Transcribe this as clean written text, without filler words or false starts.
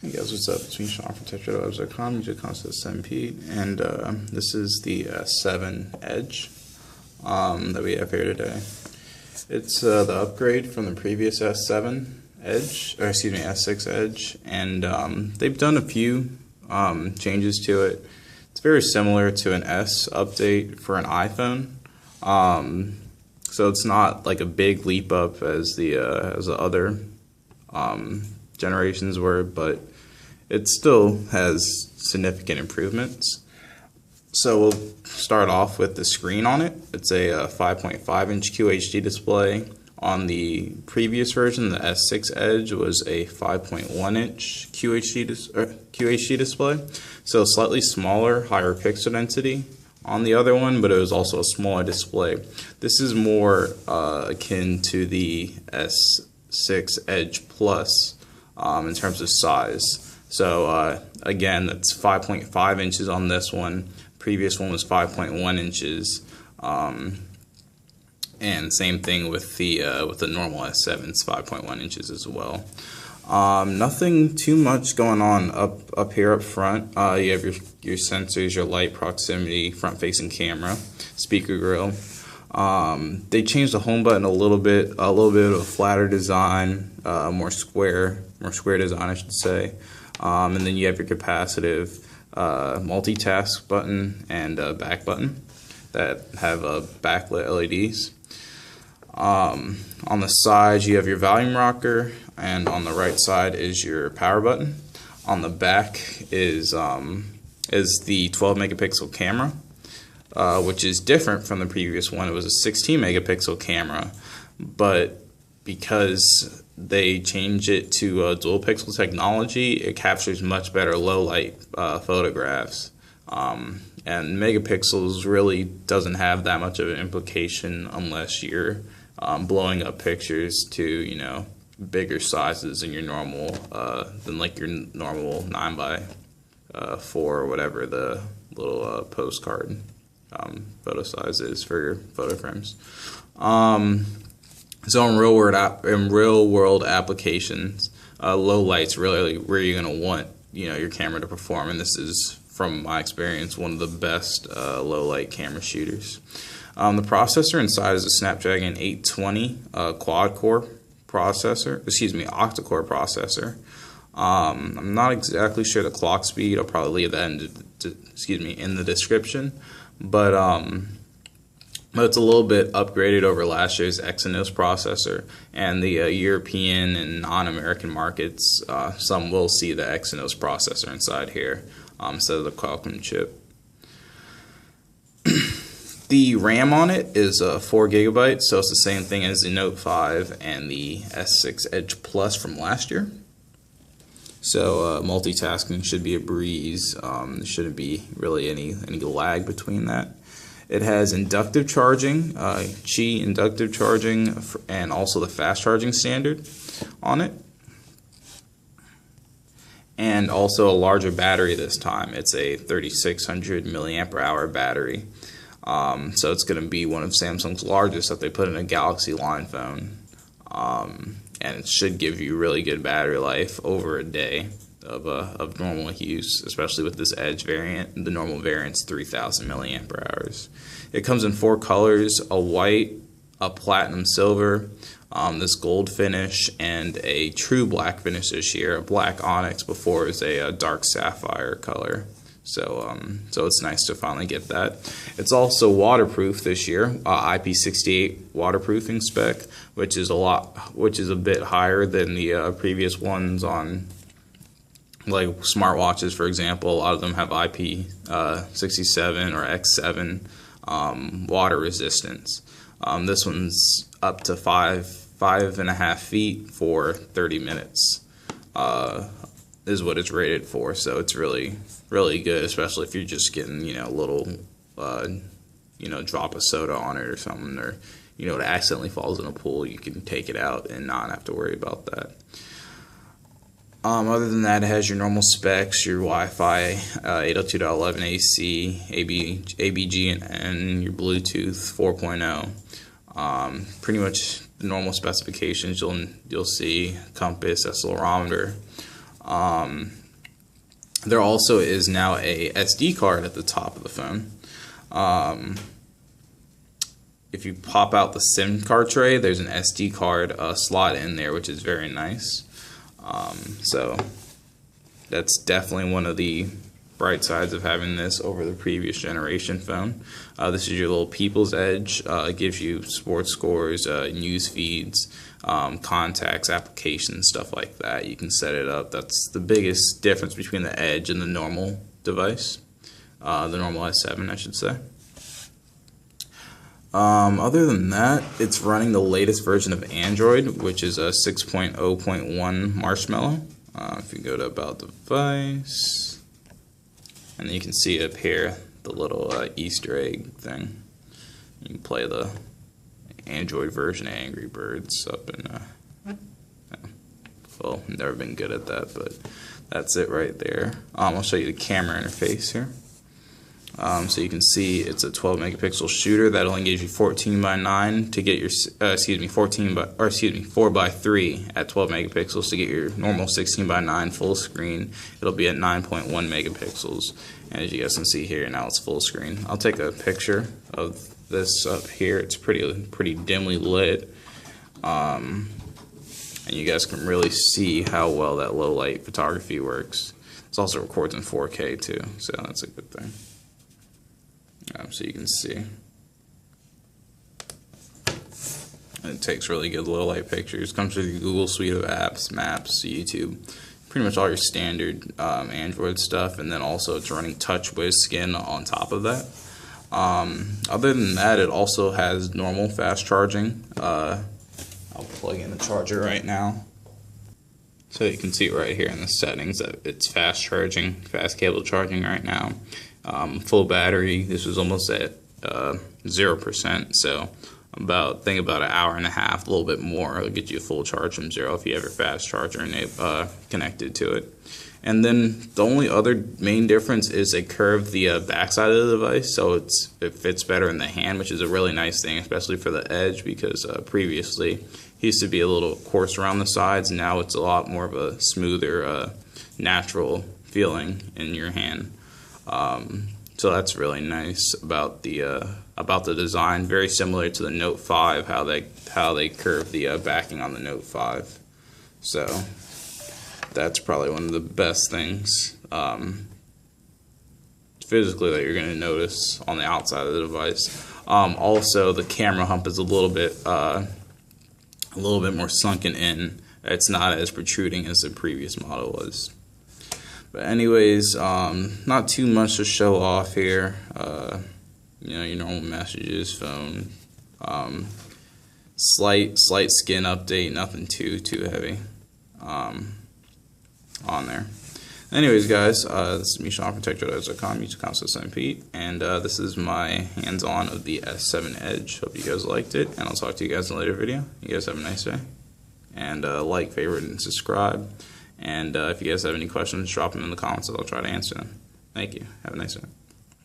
Hey guys, what's up? It's me, Sean from TechTraderWebs.com. You just to SMP, and this is the S7 Edge that we have here today. It's the upgrade from the previous S7 Edge, or excuse me, S6 Edge, and they've done a few changes to it. It's very similar to an S update for an iPhone, so it's not like a big leap up as the other generations were, but it still has significant improvements. So we'll start off with the screen on it. It's a 5.5-inch QHD display. On the previous version, the S6 Edge was a 5.1-inch QHD display. So slightly smaller, higher pixel density on the other one, but it was also a smaller display. This is more akin to the S6 Edge Plus in terms of size. So again, that's 5.5 inches on this one. Previous one was 5.1 inches, and same thing with the normal S7. It's 5.1 inches as well. Nothing too much going on up here up front. You have your sensors, your light, proximity, front-facing camera, speaker grill. They changed the home button a little bit of a flatter design, more square design, I should say. And then you have your capacitive multitask button and back button that have backlit LEDs. On the side, you have your volume rocker, and on the right side is your power button. On the back is the 12 megapixel camera, which is different from the previous one. It was a 16 megapixel camera, but because they changed it to dual pixel technology, it captures much better low light photographs. And megapixels really doesn't have that much of an implication unless you're blowing up pictures to, you know, bigger sizes than your normal than like your normal 9x4 or whatever the little postcard photo size is for your photo frames. So in real world applications, low light's really where you're gonna want, you know, your camera to perform, and this is, from my experience, one of the best low light camera shooters. The processor inside is a Snapdragon 820 quad-core processor, octa-core processor. I'm not exactly sure the clock speed. I'll probably leave that in the description, but it's a little bit upgraded over last year's Exynos processor, and the European and non-American markets, some will see the Exynos processor inside here instead of the Qualcomm chip. The RAM on it is 4 gigabytes, so it's the same thing as the Note 5 and the S6 Edge Plus from last year. So multitasking should be a breeze. There shouldn't be really any lag between that. It has inductive charging, Qi inductive charging, and also the fast charging standard on it. And also a larger battery this time. It's a 3600 milliampere hour battery. So it's going to be one of Samsung's largest that they put in a Galaxy line phone. And it should give you really good battery life over a day of normal use, especially with this Edge variant. The normal variant's 3000 milliampere hours. It comes in 4 colors: a white, a platinum silver, this gold finish, and a true black finish this year, a black onyx. Before it was a dark sapphire color. So it's nice to finally get that. It's also waterproof this year, IP68 waterproofing spec, which is a bit higher than the previous ones on, like, smartwatches, for example. A lot of them have IP67 or X7 water resistance. This one's up to 5.5 feet for 30 minutes. Is what it's rated for, so it's really good, especially if you're just getting, you know, a little drop of soda on it or something, or, you know, it accidentally falls in a pool. You can take it out and not have to worry about that. Other than that, it has your normal specs, your Wi-Fi, 802.11 AC, ABG, and your Bluetooth 4.0. Pretty much the normal specifications you'll see: compass, accelerometer. There also is now a SD card at the top of the phone. If you pop out the SIM card tray, there's an SD card slot in there, which is very nice. So that's definitely one of the bright sides of having this over the previous generation phone. This is your little People's Edge. It gives you sports scores, news feeds, contacts, applications, stuff like that. You can set it up. That's the biggest difference between the Edge and the normal device, the normal S7, I should say. Other than that, it's running the latest version of Android, which is a 6.0.1 Marshmallow. If you go to About Device, and you can see up here the little Easter egg thing. You can play the Android version of Angry Birds up in, well, never been good at that, but that's it right there. I'll show you the camera interface here. So you can see it's a 12 megapixel shooter that only gives you 14:9 to get your 4:3 at 12 megapixels to get your normal 16:9 full screen. It'll be at 9.1 megapixels, and as you guys can see here, now it's full screen. I'll take a picture of this up here. It's pretty dimly lit, and you guys can really see how well that low light photography works. It also records in 4K too, so that's a good thing. So you can see it takes really good low light pictures. Comes with the Google suite of apps, Maps, YouTube, pretty much all your standard Android stuff, and then also it's running TouchWiz Skin on top of that. Other than that, it also has normal fast charging. I'll plug in the charger right now. So you can see right here in the settings that it's fast charging, fast cable charging right now. Full battery, this was almost at 0%, so think about an hour and a half, a little bit more. It'll get you a full charge from 0 if you have your fast charger connected to it. And then the only other main difference is they curved the backside of the device, so it fits better in the hand, which is a really nice thing, especially for the Edge, because previously it used to be a little coarse around the sides. Now it's a lot more of a smoother, natural feeling in your hand. So that's really nice about the design. Very similar to the Note 5, how they curve the backing on the Note 5. So that's probably one of the best things physically that you're going to notice on the outside of the device. Also, the camera hump is a little bit more sunken in. It's not as protruding as the previous model was. But anyways, not too much to show off here. Your normal messages, phone, slight skin update, nothing too heavy on there. Anyways, guys, this is me, Sean from TechTrailers.com, YouTube.com/Pete, and this is my hands-on of the S7 Edge. Hope you guys liked it, and I'll talk to you guys in a later video. You guys have a nice day, and like, favorite, and subscribe. And if you guys have any questions, drop them in the comments and I'll try to answer them. Thank you. Have a nice day.